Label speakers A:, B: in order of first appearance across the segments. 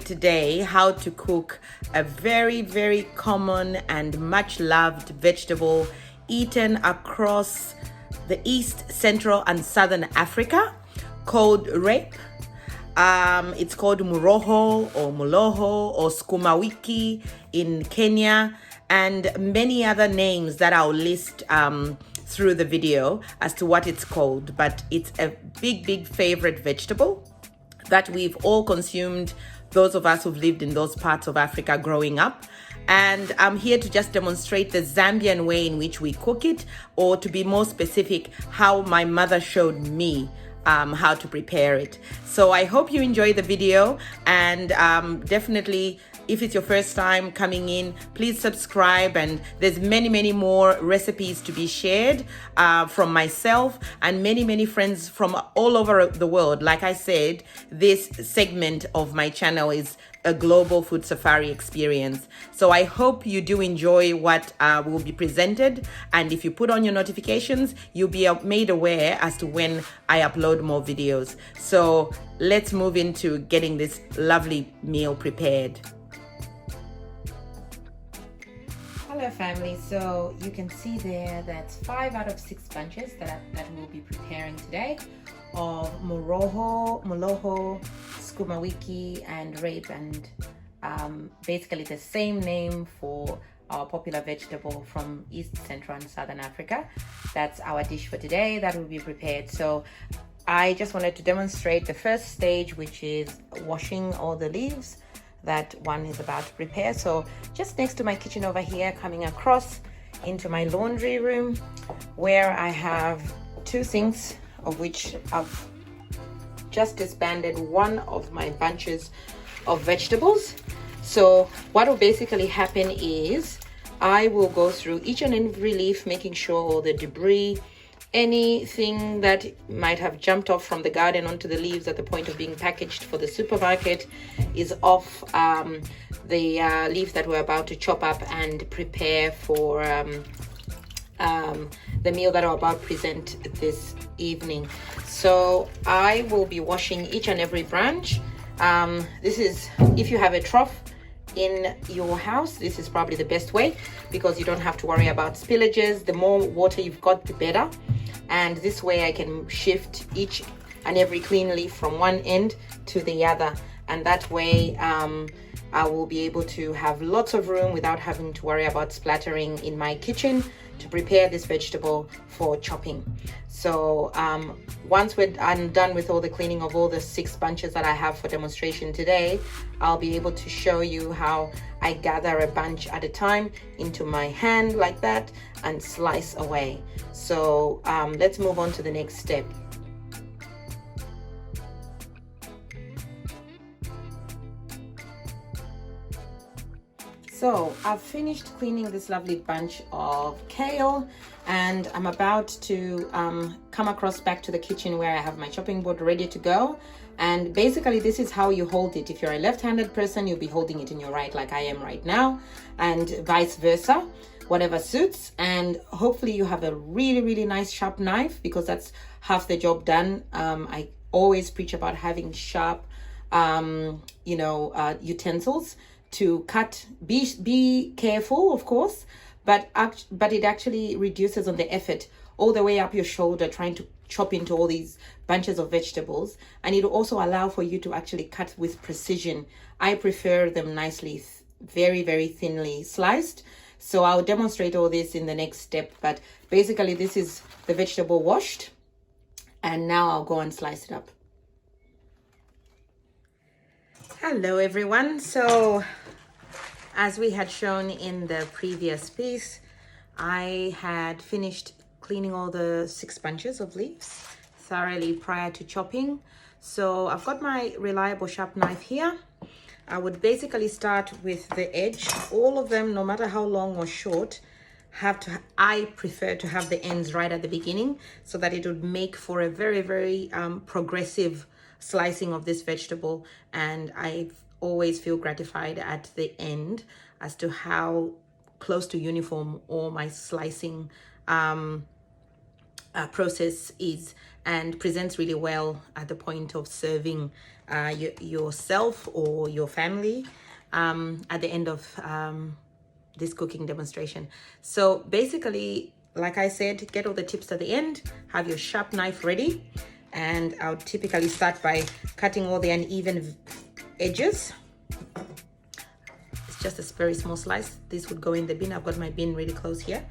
A: today how to cook a very common and much loved vegetable eaten across the East, Central and Southern Africa called rape. It's called Muloho or Muloho or Sukuma Wiki in Kenya, and many other names that I'll list through the video as to what it's called. But it's a big favorite vegetable that we've all consumed, those of us who've lived in those parts of Africa growing up. And I'm here to just demonstrate the Zambian way in which we cook it, or to be more specific, how my mother showed me how to prepare it. So I hope you enjoy the video, and definitely, if it's your first time coming in, please subscribe. And there's many more recipes to be shared from myself and many friends from all over the world. Like I said, this segment of my channel is a global food safari experience. So I hope you do enjoy what will be presented. And if you put on your notifications, you'll be made aware as to when I upload more videos. So let's move into getting this lovely meal prepared. Hello family, so you can see there that's 5 out of 6 bunches that we'll be preparing today of Muloho, Sukuma Wiki and rape, and basically the same name for our popular vegetable from East, Central and Southern Africa. That's our dish for today that will be prepared. So I just wanted to demonstrate the first stage, which is washing all the leaves that one is about to prepare. So just next to my kitchen over here, coming across into my laundry room, where I have 2 sinks, of which I've just disbanded one of my bunches of vegetables. So what will basically happen is I will go through each and every leaf, making sure all the debris, anything that might have jumped off from the garden onto the leaves at the point of being packaged for the supermarket is off the leaf that we're about to chop up and prepare for the meal that I'm about to present this evening. So I will be washing each and every branch. This is, if you have a trough in your house, this is probably the best way, because you don't have to worry about spillages. The more water you've got, the better. And this way I can shift each and every clean leaf from one end to the other, and that way I will be able to have lots of room without having to worry about splattering in my kitchen to prepare this vegetable for chopping. So once I'm done with all the cleaning of all the 6 bunches that I have for demonstration today, I'll be able to show you how I gather a bunch at a time into my hand like that and slice away. So let's move on to the next step. So I've finished cleaning this lovely bunch of kale, and I'm about to come across back to the kitchen where I have my chopping board ready to go. And basically this is how you hold it. If you're a left-handed person, you'll be holding it in your right like I am right now, and vice versa, whatever suits. And hopefully you have a really nice sharp knife, because that's half the job done. I always preach about having sharp utensils to cut. Be careful, of course, but it actually reduces on the effort all the way up your shoulder trying to chop into all these bunches of vegetables, and it will also allow for you to actually cut with precision. I prefer them nicely, very thinly sliced. So I'll demonstrate all this in the next step, but basically this is the vegetable washed, and now I'll go and slice it up. Hello everyone. So as we had shown in the previous piece, I had finished cleaning all the 6 bunches of leaves thoroughly prior to chopping. So I've got my reliable sharp knife here. I would basically start with the edge. All of them, no matter how long or short, I prefer to have the ends right at the beginning, so that it would make for a very progressive slicing of this vegetable. And I always feel gratified at the end as to how close to uniform all my slicing process is, and presents really well at the point of serving yourself or your family at the end of this cooking demonstration. So basically, like I said, get all the tips at the end, have your sharp knife ready, and I'll typically start by cutting all the uneven edges. It's just a very small slice. This would go in the bin. I've got my bin really close here.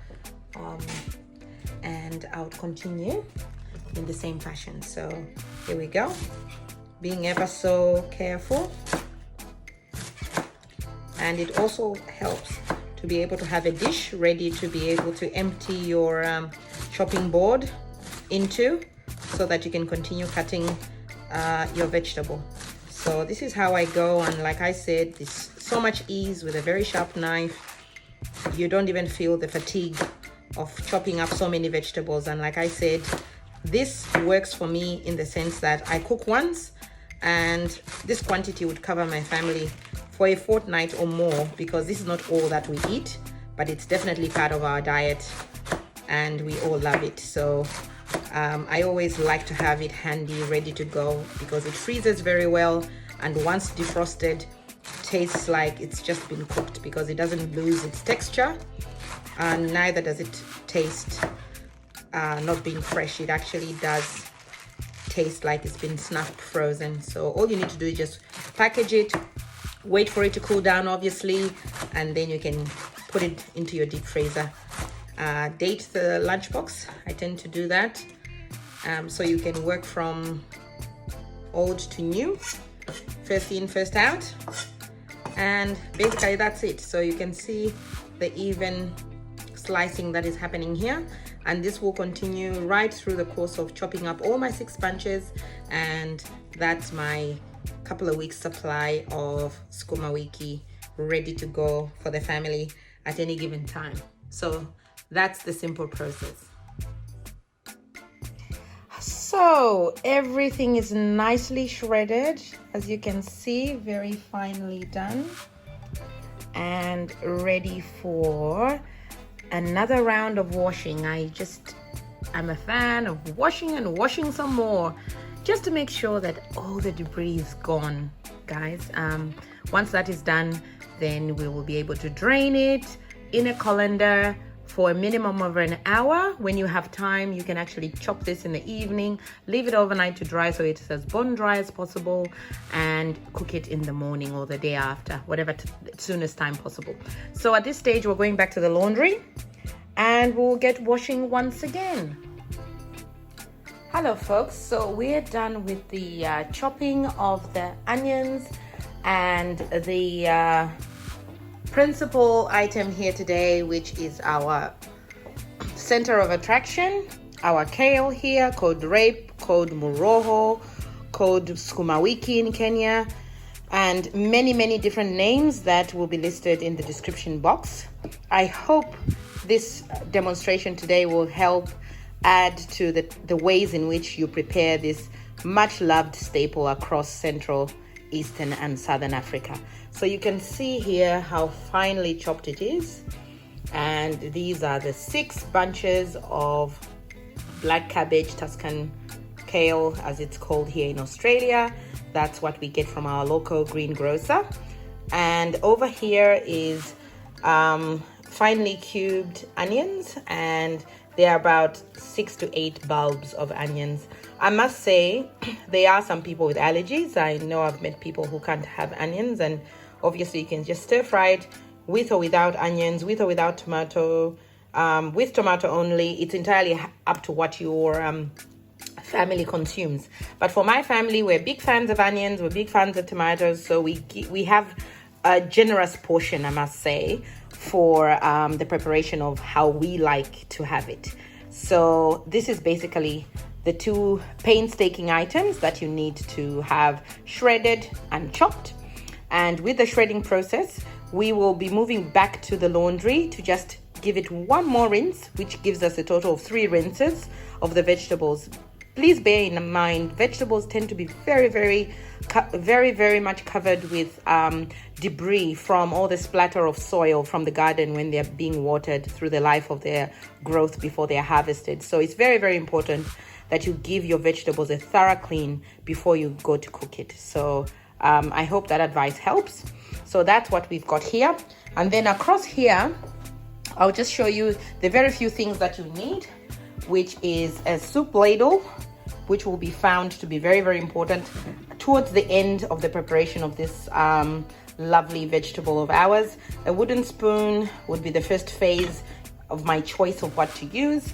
A: And I'll continue in the same fashion. So here we go, being ever so careful. And it also helps to be able to have a dish ready to be able to empty your chopping board into, so that you can continue cutting your vegetable. So this is how I go, and like I said, it's so much ease with a very sharp knife. You don't even feel the fatigue of chopping up so many vegetables. And like I said, this works for me in the sense that I cook once, and this quantity would cover my family for a fortnight or more, because this is not all that we eat, but it's definitely part of our diet and we all love it. So I always like to have it handy, ready to go, because it freezes very well, and once defrosted, tastes like it's just been cooked, because it doesn't lose its texture, and neither does it taste not being fresh. It actually does taste like it's been snapped frozen. So all you need to do is just package it, wait for it to cool down, obviously, and then you can put it into your deep freezer. Date the lunchbox. I tend to do that, so you can work from old to new, first in, first out, and basically that's it. So you can see the even slicing that is happening here, and this will continue right through the course of chopping up all my 6 bunches, and that's my couple of weeks supply of Sukuma Wiki ready to go for the family at any given time. So that's the simple process. So everything is nicely shredded, as you can see, very finely done, and ready for another round of washing. I'm a fan of washing and washing some more, just to make sure that all the debris is gone, guys. Once that is done, then we will be able to drain it in a colander for a minimum of an hour. When you have time, you can actually chop this in the evening, leave it overnight to dry so it's as bone dry as possible, and cook it in the morning or the day after, whatever soonest time possible. So at this stage, we're going back to the laundry, and we'll get washing once again. Hello folks, so we're done with the chopping of the onions, and the principal item here today, which is our center of attraction, our kale here, called rape, called Muloho, called Sukuma Wiki in Kenya, and many different names that will be listed in the description box. I hope this demonstration today will help add to the ways in which you prepare this much loved staple across Central, Eastern and Southern Africa. So you can see here how finely chopped it is, and these are the 6 bunches of black cabbage, Tuscan kale as it's called here in Australia. That's what we get from our local greengrocer. And over here is finely cubed onions, and there are about 6 to 8 bulbs of onions. I must say, there are some people with allergies. I know I've met people who can't have onions, and obviously you can just stir fry it with or without onions, with or without tomato, with tomato only. It's entirely up to what your family consumes. But for my family, we're big fans of onions, we're big fans of tomatoes, so we have a generous portion, I must say, for the preparation of how we like to have it. So this is basically the 2 painstaking items that you need to have shredded and chopped. And with the shredding process, we will be moving back to the laundry to just give it one more rinse, which gives us a total of 3 rinses of the vegetables. please bear in mind, vegetables tend to be very much covered with debris from all the splatter of soil from the garden when they're being watered through the life of their growth before they're harvested. So it's very important that you give your vegetables a thorough clean before you go to cook it. So I hope that advice helps. So that's what we've got here. And then across here, I'll just show you the very few things that you need, which is a soup ladle, which will be found to be very important towards the end of the preparation of this lovely vegetable of ours. A wooden spoon would be the first phase of my choice of what to use.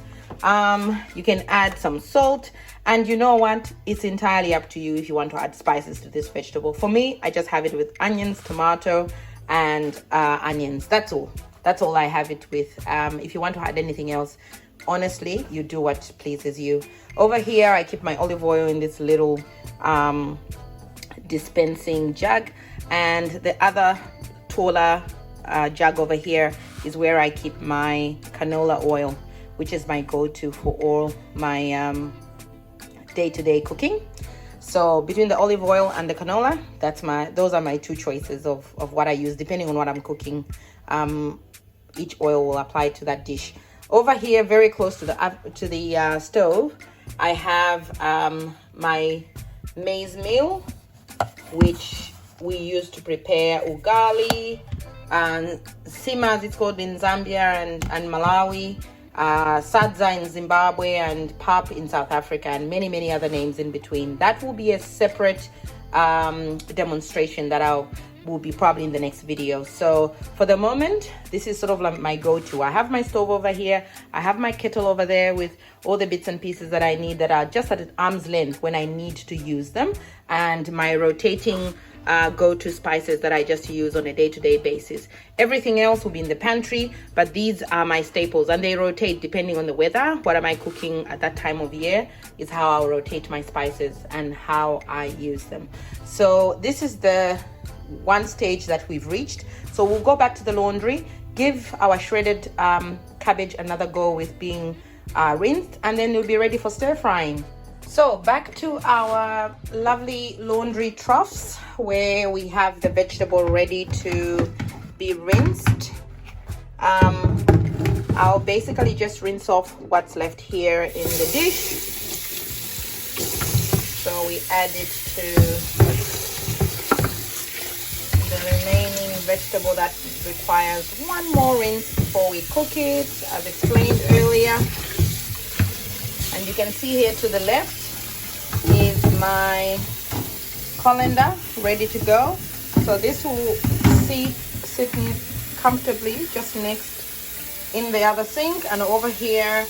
A: You can add some salt, and you know what, it's entirely up to you if you want to add spices to this vegetable. For me, I just have it with onions, tomato, and onions. That's all I have it with. If you want to add anything else, honestly, you do what pleases you. Over here, I keep my olive oil in this little dispensing jug, and the other taller jug over here is where I keep my canola oil, which is my go-to for all my day-to-day cooking. So between the olive oil and the canola, those are my two choices of what I use depending on what I'm cooking. Each oil will apply to that dish. Over here, very close to the stove, I have my maize meal, which we use to prepare ugali, and sima as it's called in Zambia and Malawi, sadza in Zimbabwe, and pap in South Africa, and many other names in between. That will be a separate demonstration that will be probably in the next video. So for the moment, this is sort of like my go-to. I have my stove over here, I have my kettle over there with all the bits and pieces that I need that are just at arm's length when I need to use them, and my rotating go-to spices that I just use on a day-to-day basis. Everything else will be in the pantry, but these are my staples, and they rotate depending on the weather. What am I cooking at that time of year is how I'll rotate my spices and how I use them. So this is the one stage that we've reached. So we'll go back to the laundry, give our shredded cabbage another go with being rinsed, and then we'll be ready for stir frying. So back to our lovely laundry troughs where we have the vegetable ready to be rinsed. I'll basically just rinse off what's left here in the dish. So we add it to the remaining vegetable that requires one more rinse before we cook it, as explained earlier. And you can see here to the left is my colander ready to go. So this will sit comfortably just next in the other sink, and over here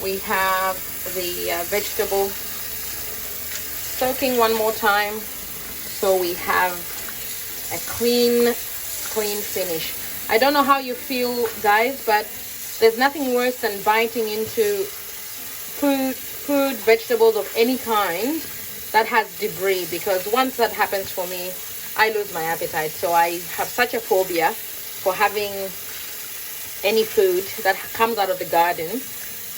A: we have the vegetable soaking one more time, so we have a clean finish. I don't know how you feel, guys, but there's nothing worse than biting into food, vegetables of any kind that has debris, because once that happens for me, I lose my appetite. So I have such a phobia for having any food that comes out of the garden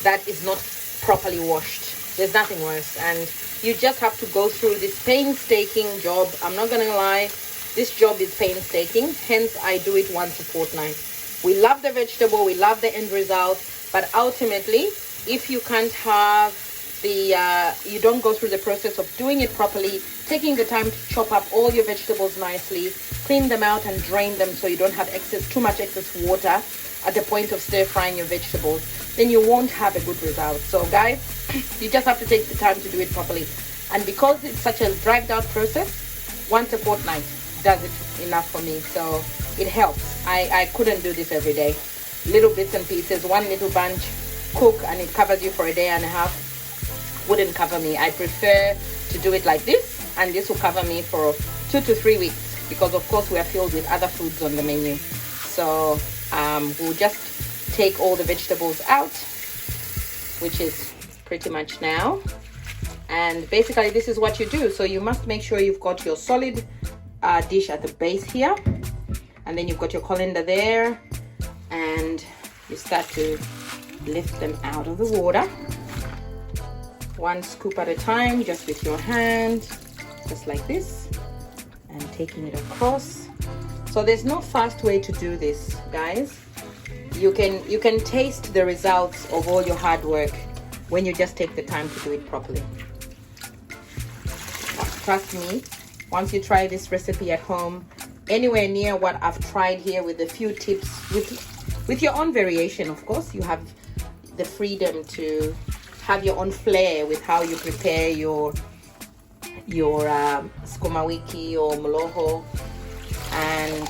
A: that is not properly washed. There's nothing worse, and you just have to go through this painstaking job. I'm not gonna lie, this job is painstaking, hence I do it once a fortnight. We love the vegetable, we love the end result, but ultimately, if you can't have you don't go through the process of doing it properly, taking the time to chop up all your vegetables nicely, clean them out and drain them so you don't have too much excess water at the point of stir frying your vegetables, then you won't have a good result. So guys, you just have to take the time to do it properly. And because it's such a dragged out process, once a fortnight does it enough for me. So it helps. I couldn't do this every day. Little bits and pieces, one little bunch, cook, and it covers you for a day and a half. Wouldn't cover me. I prefer to do it like this, and this will cover me for 2 to 3 weeks, because of course we are filled with other foods on the menu. So we'll just take all the vegetables out, which is pretty much now, and basically this is what you do. So you must make sure you've got your solid dish at the base here, and then you've got your colander there, and you start to lift them out of the water one scoop at a time, just with your hand, just like this, and taking it across. So there's no fast way to do this, guys. You can taste the results of all your hard work when you just take the time to do it properly. Trust me, once you try this recipe at home, anywhere near what I've tried here, with a few tips, with your own variation, of course, you have the freedom to have your own flair with how you prepare your Sukuma Wiki or Muloho, and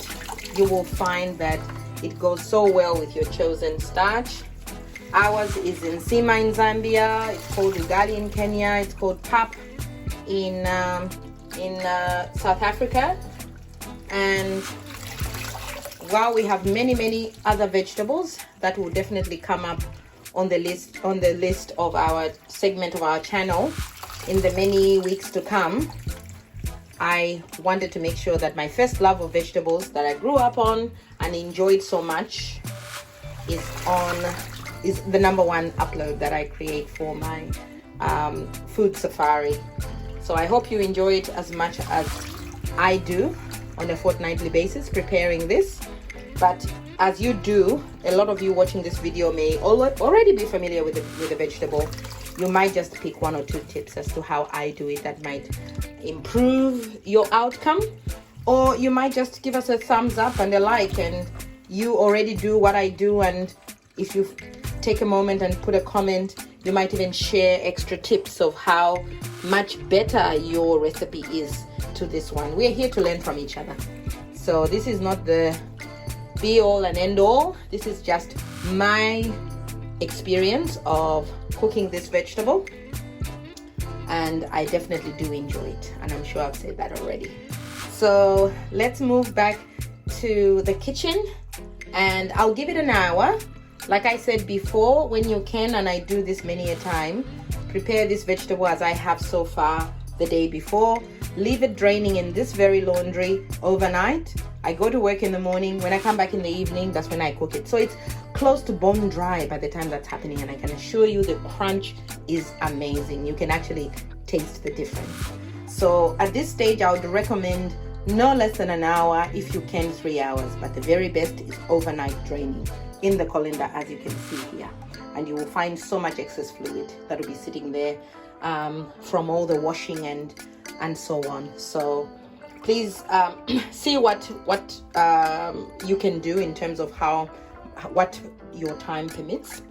A: you will find that it goes so well with your chosen starch. Ours is in Sima in Zambia, it's called ugali in Kenya, it's called pap in South Africa. And while we have many other vegetables that will definitely come up on the list of our segment of our channel in the many weeks to come, I wanted to make sure that my first love of vegetables that I grew up on and enjoyed so much is the #1 upload that I create for my food safari. So I hope you enjoy it as much as I do on a fortnightly basis preparing this. But as you do, a lot of you watching this video may already be familiar with the vegetable. You might just pick 1 or 2 tips as to how I do it that might improve your outcome, or you might just give us a thumbs up and a like, and you already do what I do. And if you take a moment and put a comment, you might even share extra tips of how much better your recipe is to this one. We're here to learn from each other. So this is not the be all and end all. This is just my experience of cooking this vegetable, and I definitely do enjoy it, and I'm sure I've said that already. So let's move back to the kitchen, and I'll give it an hour. Like I said before, when you can, and I do this many a time, prepare this vegetable as I have so far the day before, leave it draining in this very laundry overnight. I go to work in the morning. When I come back in the evening, that's when I cook it. So it's close to bone dry by the time that's happening, and I can assure you the crunch is amazing. You can actually taste the difference. So at this stage, I would recommend no less than an hour, if you can 3 hours, but the very best is overnight draining in the colander, as you can see here. And you will find so much excess fluid that will be sitting there from all the washing and so on. So please see what you can do in terms of what your time permits.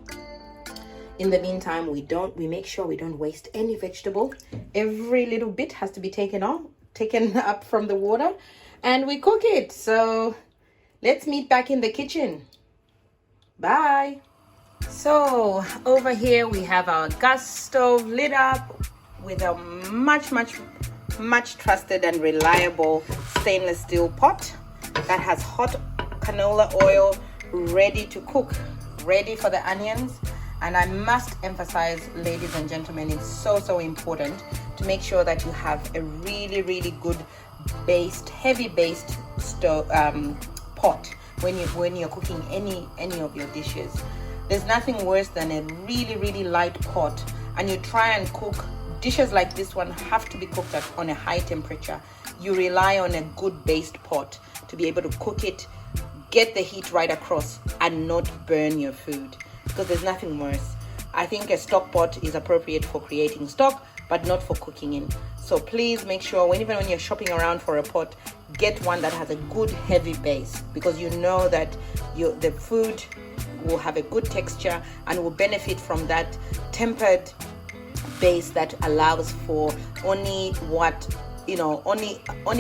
A: In the meantime, we make sure we don't waste any vegetable. Every little bit has to be taken up from the water, and we cook it. So let's meet back in the kitchen. Bye. So over here we have our gas stove lit up with a much trusted and reliable stainless steel pot that has hot canola oil ready to cook, ready for the onions. And I must emphasize, ladies and gentlemen, it's so important to make sure that you have a really good heavy based pot when you're cooking any of your dishes. There's nothing worse than a really light pot, and you try and cook dishes like this one have to be cooked on a high temperature. You rely on a good based pot to be able to cook it, get the heat right across, and not burn your food, because there's nothing worse. I think a stock pot is appropriate for creating stock, but not for cooking in. So please make sure even when you're shopping around for a pot, get one that has a good heavy base, because you know that the food will have a good texture and will benefit from that tempered base that allows for only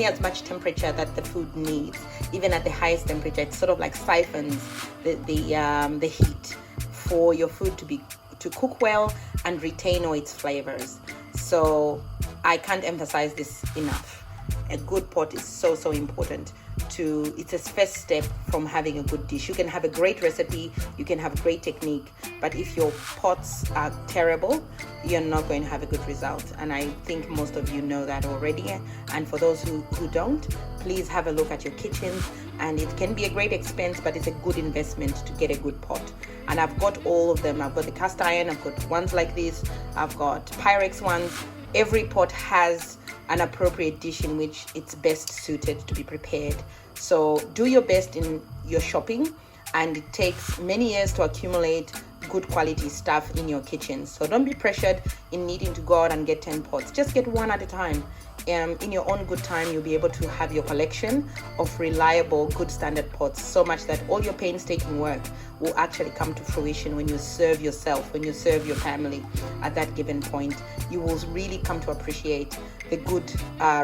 A: as much temperature that the food needs. Even at the highest temperature, it sort of like siphons the heat for your food to cook well and retain all its flavors. So I can't emphasize this enough. A good pot is so important it's a first step from having a good dish. You can have a great recipe, you can have a great technique, but if your pots are terrible, you're not going to have a good result. And I think most of you know that already. And for those who don't, please have a look at your kitchens. And it can be a great expense, but it's a good investment to get a good pot. And I've got all of them. I've got the cast iron, I've got ones like this, I've got Pyrex ones. Every pot has an appropriate dish in which it's best suited to be prepared. So do your best in your shopping, and it takes many years to accumulate good quality stuff in your kitchen. So don't be pressured in needing to go out and get 10 pots. Just get one at a time. In your own good time, you'll be able to have your collection of reliable, good standard pots, so much that all your painstaking work will actually come to fruition when you serve yourself, when you serve your family at that given point. You will really come to appreciate the good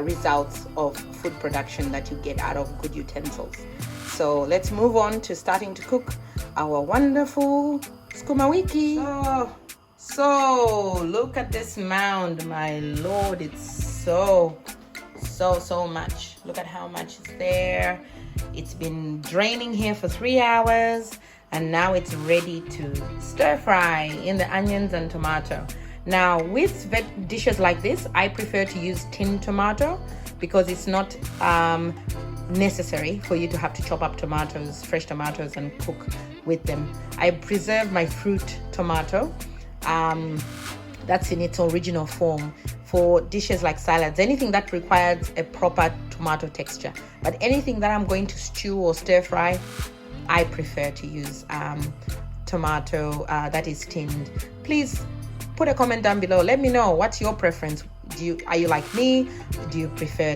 A: results of food production that you get out of good utensils. So let's move on to starting to cook our wonderful Sukuma Wiki. So look at this mound, my lord. It's so much. Look at how much is there. It's been draining here for 3 hours, and now it's ready to stir fry in the onions and tomato. Now with dishes like this, I prefer to use tinned tomato because it's not necessary for you to have to chop up tomatoes, fresh tomatoes, and cook with them. I preserve my fruit tomato that's in its original form for dishes like salads, anything that requires a proper tomato texture. But anything that I'm going to stew or stir fry, I prefer to use tomato that is tinned. Please put a comment down below. Let me know what's your preference. Are you like me? Do you prefer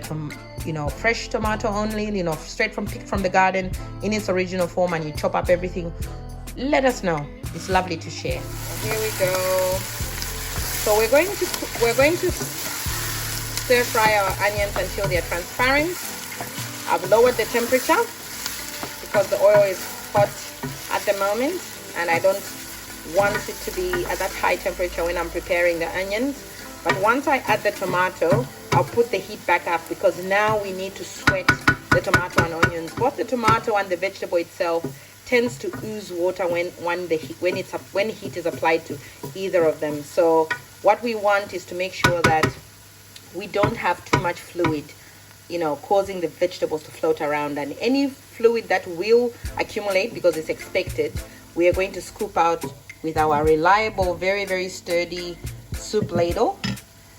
A: fresh tomato only, straight picked from the garden in its original form, and you chop up everything? Let us know. It's lovely to share. Here we go. So we're going to stir fry our onions until they're transparent. I've lowered the temperature because the oil is hot at the moment, and I don't want it to be at that high temperature when I'm preparing the onions. But once I add the tomato, I'll put the heat back up, because now we need to sweat the tomato and onions. Both the tomato and the vegetable itself tends to ooze water when heat is applied to either of them. So what we want is to make sure that we don't have too much fluid, causing the vegetables to float around. And any fluid that will accumulate, because it's expected, we are going to scoop out with our reliable, very, very sturdy soup ladle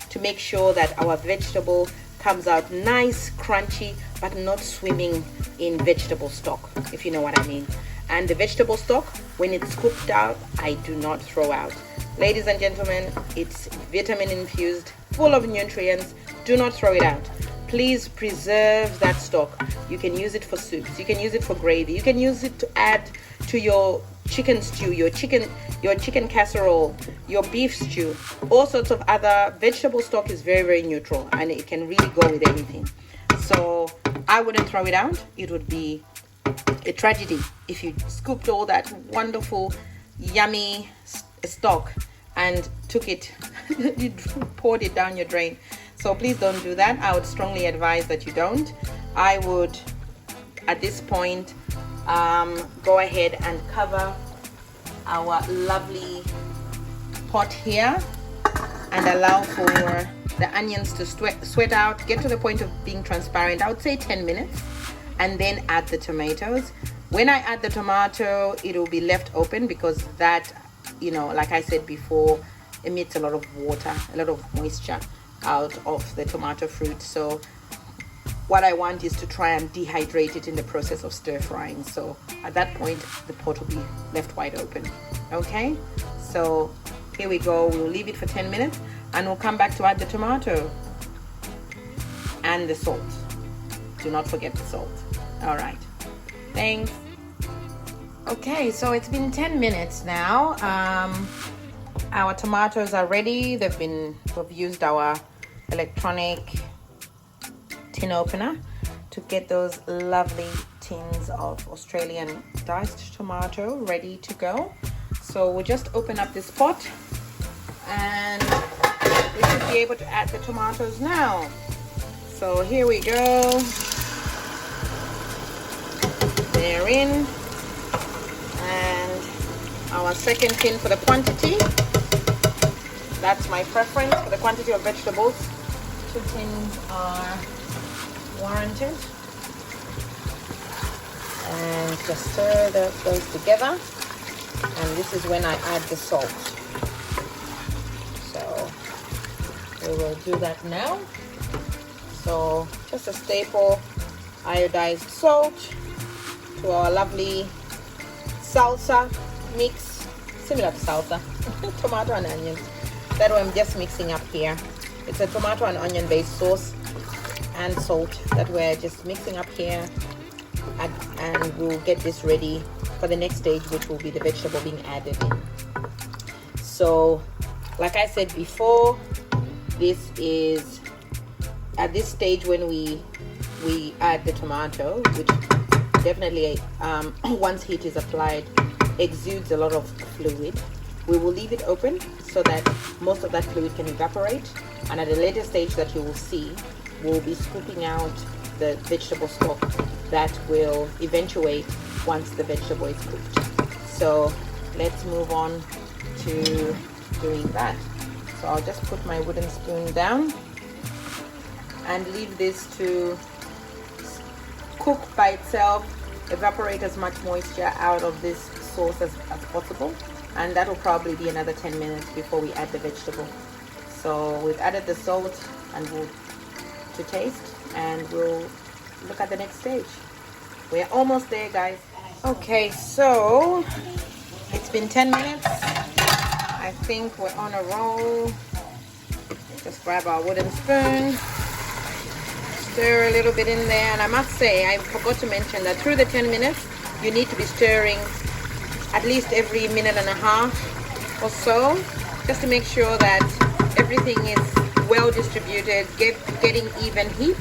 A: to make sure that our vegetable comes out nice, crunchy, but not swimming in vegetable stock, if you know what I mean. And the vegetable stock, when it's scooped out, I do not throw out. Ladies and gentlemen, it's vitamin infused, full of nutrients. Do not throw it out. Please preserve that stock. You can use it for soups, you can use it for gravy, you can use it to add to your chicken stew, your chicken casserole, your beef stew. All sorts of other vegetable stock is very, very neutral, and it can really go with anything. So I wouldn't throw it out. It would be a tragedy if you scooped all that wonderful, yummy stock and took it, you poured it down your drain. So please don't do that. I would strongly advise that you don't. I would, at this point, go ahead and cover our lovely pot here and allow for the onions to sweat out, get to the point of being transparent. I would say 10 minutes, and then add the tomatoes. When I add the tomato, it will be left open, because that, like I said before, emits a lot of water, a lot of moisture out of the tomato fruit. So what I want is to try and dehydrate it in the process of stir frying. So at that point, the pot will be left wide open. Okay, so here we go. We'll leave it for 10 minutes, and we'll come back to add the tomato and the salt. Do not forget the salt. All right, thanks. Okay, so it's been 10 minutes now. Our tomatoes are ready. We've used our electronic tin opener to get those lovely tins of Australian diced tomato ready to go. So we'll just open up this pot, and we should be able to add the tomatoes now. So here we go. therein. And our second tin for the quantity. That's my preference for the quantity of vegetables. 2 tins are warranted. And just stir those together. And this is when I add the salt. So we will do that now. So just a staple iodized salt to our lovely salsa mix, similar to salsa, tomato and onions. That way I'm just mixing up here. It's a tomato and onion based sauce and salt that we're just mixing up here, and we'll get this ready for the next stage, which will be the vegetable being added in. So like I said before, this is at this stage when we add the tomato, which definitely once heat is applied exudes a lot of fluid. We will leave it open so that most of that fluid can evaporate, and at a later stage that you will see, we'll be scooping out the vegetable stock that will eventuate once the vegetable is cooked. So let's move on to doing that. So I'll just put my wooden spoon down and leave this to cook by itself, evaporate as much moisture out of this sauce as possible, and that will probably be another 10 minutes before we add the vegetable. So we've added the salt and to taste, and we'll look at the next stage. We're almost there, guys. Okay, so it's been 10 minutes. I think we're on a roll. Just grab our wooden spoon, stir a little bit in there, and I must say, I forgot to mention that through the 10 minutes, you need to be stirring at least every minute and a half or so, just to make sure that everything is well distributed, getting even heat,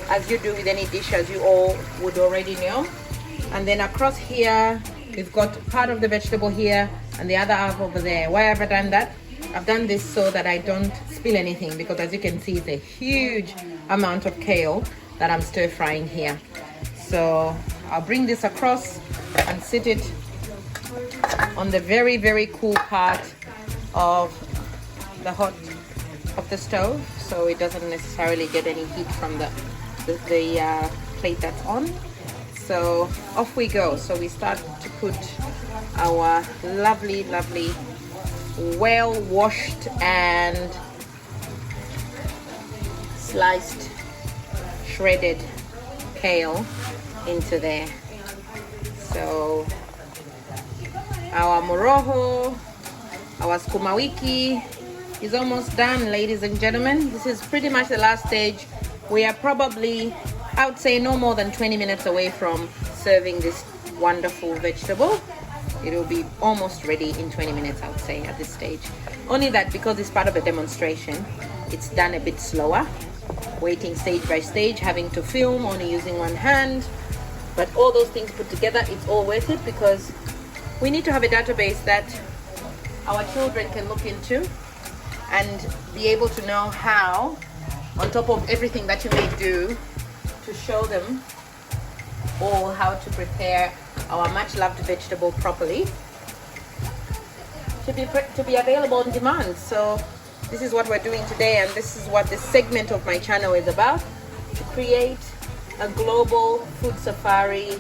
A: as you do with any dish, as you all would already know. And then across here, we've got part of the vegetable here and the other half over there. Why have I done that? I've done this so that I don't spill anything, because as you can see, it's a huge amount of kale that I'm stir frying here. So I'll bring this across and sit it on the very, very cool part of the stove, so it doesn't necessarily get any heat from the plate that's on. So off we go. So we start to put our lovely well washed and sliced shredded kale into there. So our Muloho, our Sukuma Wiki is almost done, ladies and gentlemen. This is pretty much the last stage. We are probably, I would say, no more than 20 minutes away from serving this wonderful vegetable. It will be almost ready in 20 minutes, I would say, at this stage. Only that because it's part of a demonstration, it's done a bit slower, waiting stage by stage, having to film, only using one hand. But all those things put together, it's all worth it, because we need to have a database that our children can look into and be able to know how, on top of everything that you may do, to show them all how to prepare our much loved vegetable properly to be available on demand. So this is what we're doing today, and this is what this segment of my channel is about: to create a global food safari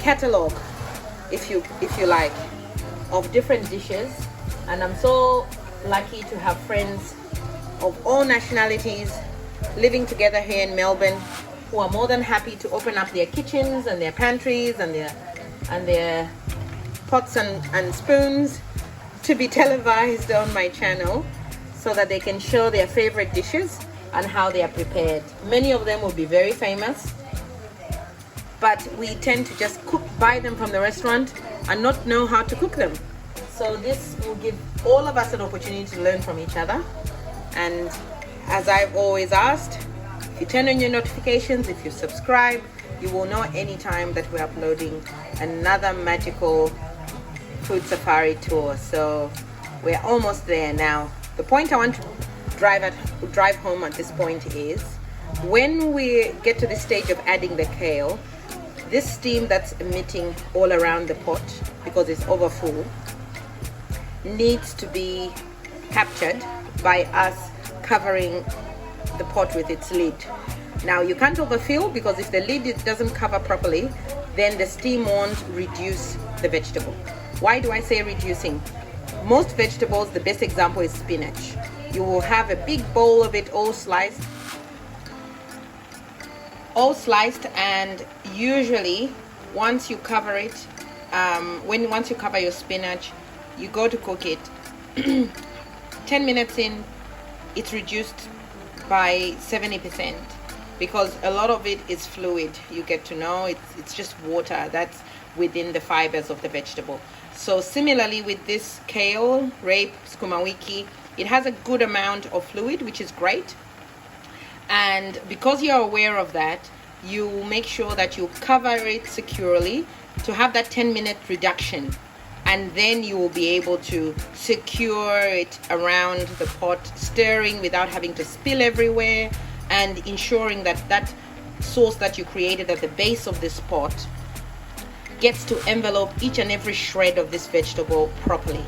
A: catalog, if you like, of different dishes. And I'm so lucky to have friends of all nationalities living together here in Melbourne, who are more than happy to open up their kitchens and their pantries and their pots and spoons to be televised on my channel, so that they can show their favorite dishes and how they are prepared. Many of them will be very famous, but we tend to just buy them from the restaurant and not know how to cook them. So this will give all of us an opportunity to learn from each other. And as I've always asked, if you turn on your notifications, if you subscribe, you will know anytime that we're uploading another magical food safari tour. So we're almost there now. The point I want to drive home at this point is, when we get to the stage of adding the kale, this steam that's emitting all around the pot, because it's over full, needs to be captured by us covering the pot with its lid. Now you can't overfill, because if the lid doesn't cover properly, then the steam won't reduce the vegetable. Why do I say reducing? Most vegetables, the best example is spinach. You will have a big bowl of it all sliced, and usually once you cover it, once you cover your spinach, you go to cook it. 10 minutes in, it's reduced by 70%, because a lot of it is fluid. You get to know it's just water that's within the fibers of the vegetable. So similarly with this kale, rape, Sukuma Wiki, it has a good amount of fluid, which is great. And because you're aware of that, you make sure that you cover it securely to have that 10-minute reduction, and then you will be able to secure it around the pot, stirring without having to spill everywhere, and ensuring that that sauce that you created at the base of this pot gets to envelope each and every shred of this vegetable properly,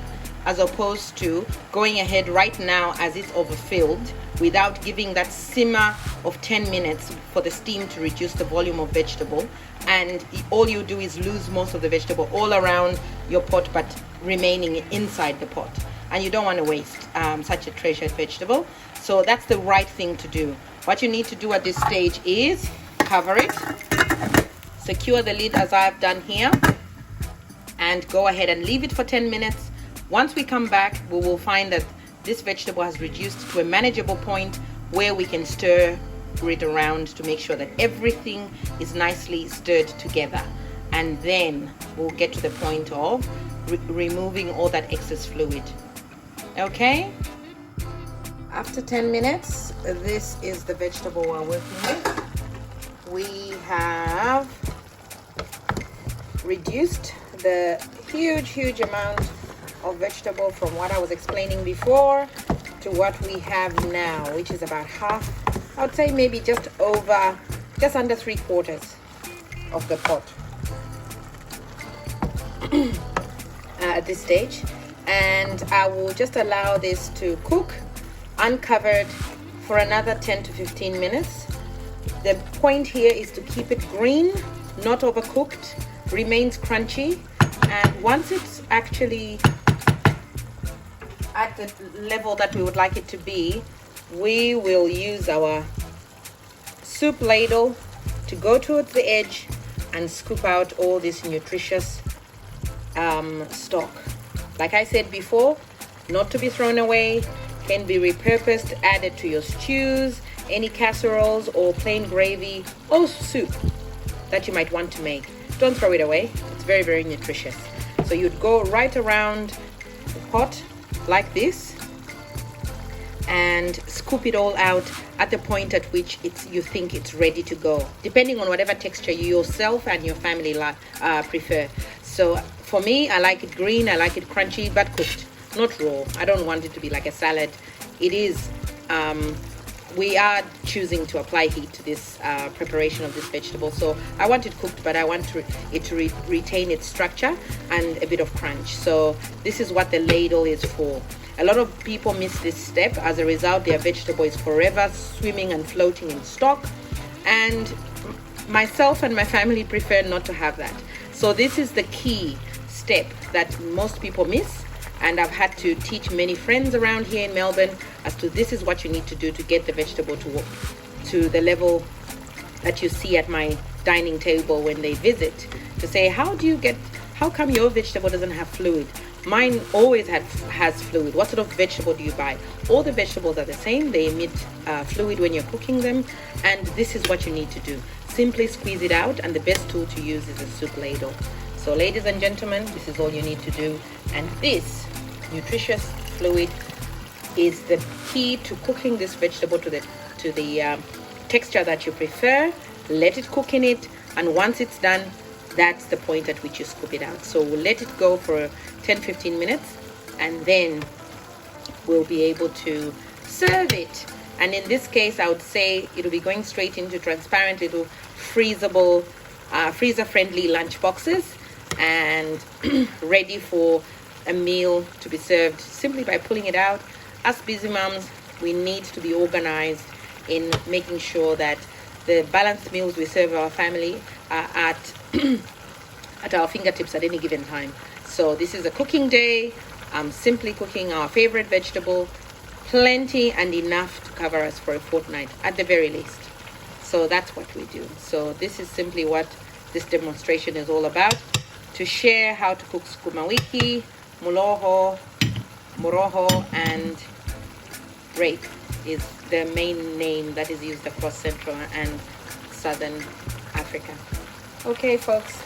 A: as opposed to going ahead right now as it's overfilled without giving that simmer of 10 minutes for the steam to reduce the volume of vegetable, and all you do is lose most of the vegetable all around your pot but remaining inside the pot, and you don't want to waste such a treasured vegetable. So that's the right thing to do. What you need to do at this stage is cover it, secure the lid as I've done here, and go ahead and leave it for 10 minutes. Once we come back, we will find that this vegetable has reduced to a manageable point where we can stir it around to make sure that everything is nicely stirred together, and then we'll get to the point of removing all that excess fluid. Okay, after 10 minutes, this is the vegetable we're working with. We have reduced the huge amount of vegetable from what I was explaining before to what we have now, which is about half. I would say maybe just under 3/4 of the pot at this stage. And I will just allow this to cook uncovered for another 10 to 15 minutes. The point here is to keep it green, not overcooked, remains crunchy, and once it's actually at the level that we would like it to be, we will use our soup ladle to go towards the edge and scoop out all this nutritious stock. Like I said before, not to be thrown away, can be repurposed, added to your stews, any casseroles or plain gravy or soup that you might want to make. Don't throw it away. It's very nutritious. So you'd go right around the pot like this and scoop it all out at the point at which you think it's ready to go, depending on whatever texture you yourself and your family prefer. So for me, I like it green, I like it crunchy but cooked, not raw. I don't want it to be like a salad. It is we are choosing to apply heat to this preparation of this vegetable, so I want it cooked, but I want it to retain its structure and a bit of crunch. So this is what the ladle is for. A lot of people miss this step. As a result, their vegetable is forever swimming and floating in stock, and myself and my family prefer not to have that. So this is the key step that most people miss, and I've had to teach many friends around here in Melbourne as to this is what you need to do to get the vegetable to the level that you see at my dining table when they visit, to say, how come your vegetable doesn't have fluid? Mine always has fluid. What sort of vegetable do you buy? All the vegetables are the same. They emit fluid when you're cooking them, and this is what you need to do. Simply squeeze it out, and the best tool to use is a soup ladle. So ladies and gentlemen, this is all you need to do, and this nutritious fluid is the key to cooking this vegetable to the texture that you prefer. Let it cook in it, and once it's done, that's the point at which you scoop it out. So we'll let it go for 10-15 minutes, and then we'll be able to serve it. And in this case, I would say it'll be going straight into transparent little freezable freezer-friendly lunch boxes and ready for a meal to be served simply by pulling it out. Us busy moms, we need to be organized in making sure that the balanced meals we serve our family are at at our fingertips at any given time. So this is a cooking day. I'm simply cooking our favorite vegetable, plenty and enough to cover us for a fortnight at the very least. So that's what we do. So this is simply what this demonstration is all about, to share how to cook Sukuma Wiki, Muloho, and rape is the main name that is used across Central and Southern Africa. Okay, folks,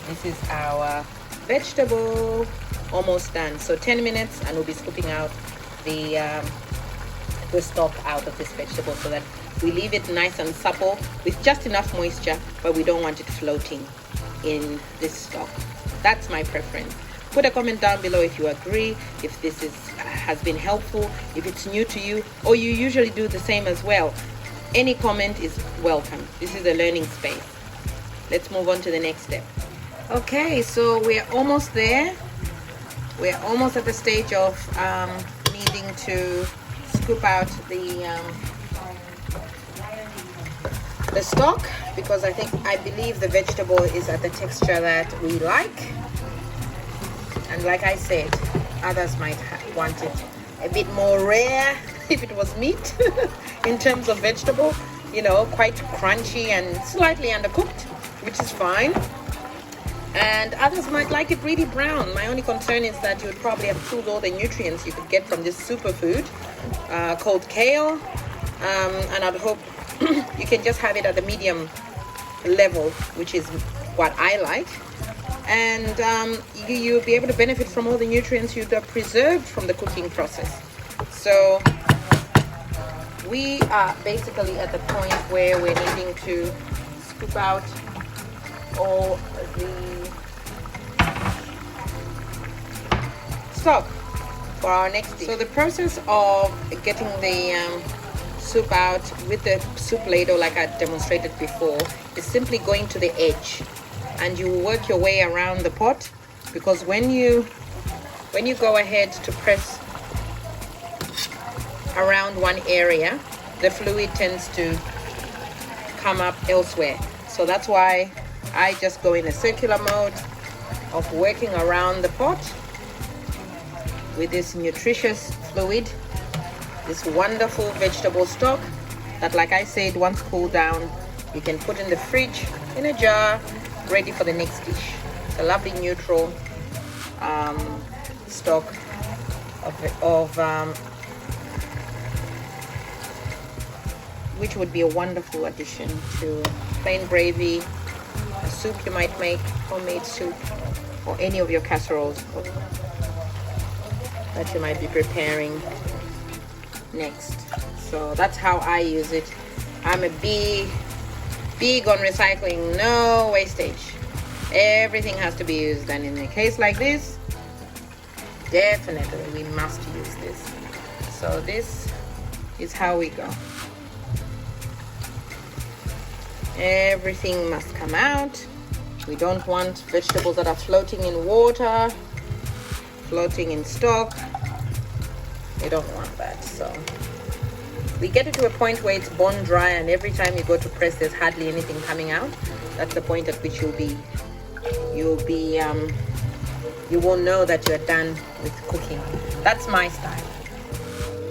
A: this is our vegetable almost done. So 10 minutes and we'll be scooping out the stock out of this vegetable so that we leave it nice and supple with just enough moisture, but we don't want it floating in this stock. That's my preference. Put a comment down below if you agree, if this has been helpful, if it's new to you, or you usually do the same as well. Any comment is welcome. This is a learning space. Let's move on to the next step. Okay, so we're almost there. We're almost at the stage of needing to scoop out the stock, because I believe the vegetable is at the texture that we like. And like I said, others might want it a bit more rare if it was meat in terms of vegetable, you know, quite crunchy and slightly undercooked, which is fine. And others might like it really brown. My only concern is that you would probably have killed all the nutrients you could get from this superfood called kale. And I'd hope you can just have it at the medium level, which is what I like. And you'll be able to benefit from all the nutrients you'd have preserved from the cooking process. So we are basically at the point where we're needing to scoop out all the stock for our next dish. So the process of getting the soup out with the soup ladle, like I demonstrated before, is simply going to the edge, and you work your way around the pot, because when you go ahead to press around one area, the fluid tends to come up elsewhere. So that's why I just go in a circular mode of working around the pot with this nutritious fluid, this wonderful vegetable stock that, like I said, once cooled down, you can put in the fridge in a jar, ready for the next dish. It's a lovely neutral stock which would be a wonderful addition to plain gravy, a soup you might make, homemade soup, or any of your casseroles that you might be preparing next. So that's how I use it. I'm a big on recycling, no wastage. Everything has to be used, and in a case like this, definitely we must use this. So this is how we go. Everything must come out. We don't want vegetables that are floating in water, floating in stock. We don't want that. So we get it to a point where it's bone dry, and every time you go to press, there's hardly anything coming out. That's the point at which you will know that you're done with cooking. That's my style.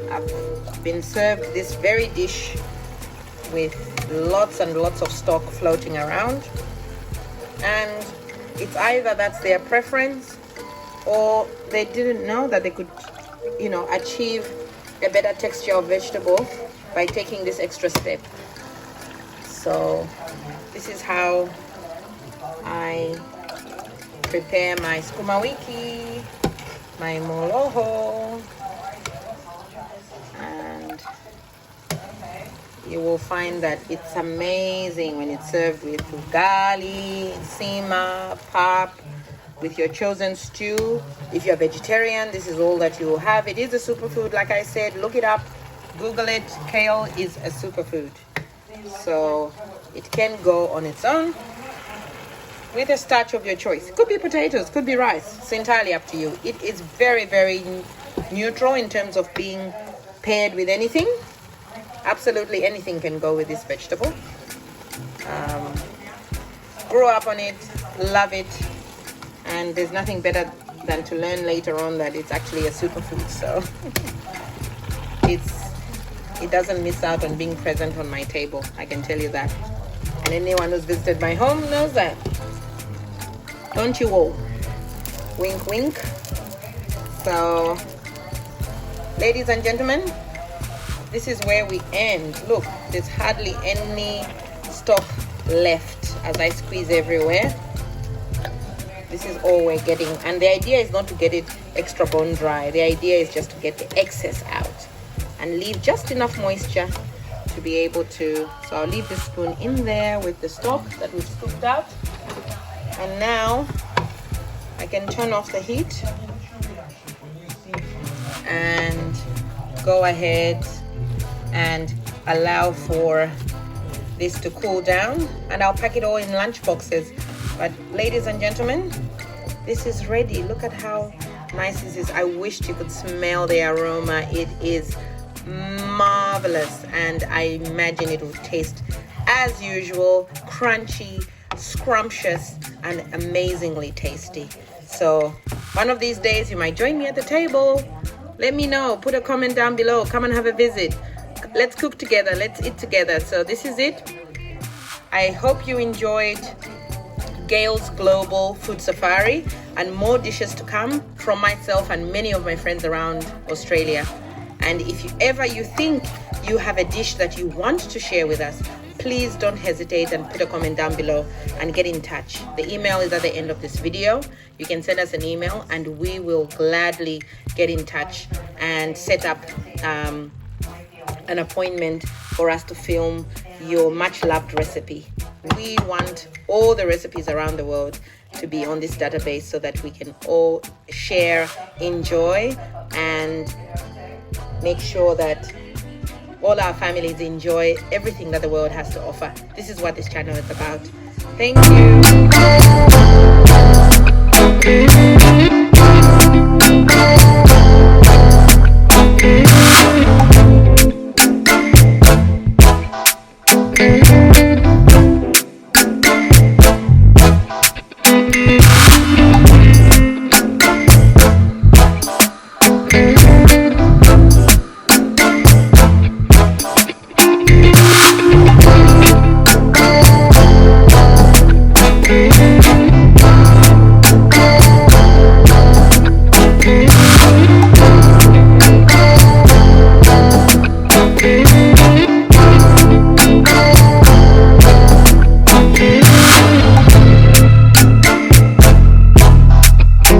A: I've been served this very dish with lots and lots of stock floating around, and it's either that's their preference, or they didn't know that they could, you know, achieve a better texture of vegetable by taking this extra step. So this is how I prepare my Sukuma Wiki, my Muloho, and you will find that it's amazing when it's served with ugali, sima, pap, with your chosen stew. If you're vegetarian, this is all that you will have. It is a superfood, like I said. Look it up, Google it. Kale is a superfood, so it can go on its own, with a starch of your choice. Could be potatoes, could be rice. It's entirely up to you. It is very, very neutral in terms of being paired with anything. Absolutely anything can go with this vegetable. Grew up on it, love it, and there's nothing better than to learn later on that it's actually a superfood. So it doesn't miss out on being present on my table, I can tell you that. And anyone who's visited my home knows that. Don't you all? Wink, wink. So, ladies and gentlemen, this is where we end. Look, there's hardly any stock left as I squeeze everywhere. This is all we're getting. And the idea is not to get it extra bone dry. The idea is just to get the excess out and leave just enough moisture to be able to. So I'll leave the spoon in there with the stock that we've scooped out. And now I can turn off the heat and go ahead and allow for this to cool down, and I'll pack it all in lunch boxes. But ladies and gentlemen, this is ready. Look at how nice this is. I wished you could smell the aroma. It is marvelous, and I imagine it will taste as usual, crunchy, scrumptious, and amazingly tasty. So one of these days you might join me at the table. Let me know, put a comment down below, come and have a visit. Let's cook together, let's eat together. So this is it. I hope you enjoyed Kale's Global Food Safari, and more dishes to come from myself and many of my friends around Australia. And if you think you have a dish that you want to share with us, please don't hesitate and put a comment down below and get in touch. The email is at the end of this video. You can send us an email and we will gladly get in touch and set up an appointment for us to film your much loved recipe. We want all the recipes around the world to be on this database so that we can all share, enjoy, and make sure that all our families enjoy everything that the world has to offer. This is what this channel is about. Thank you.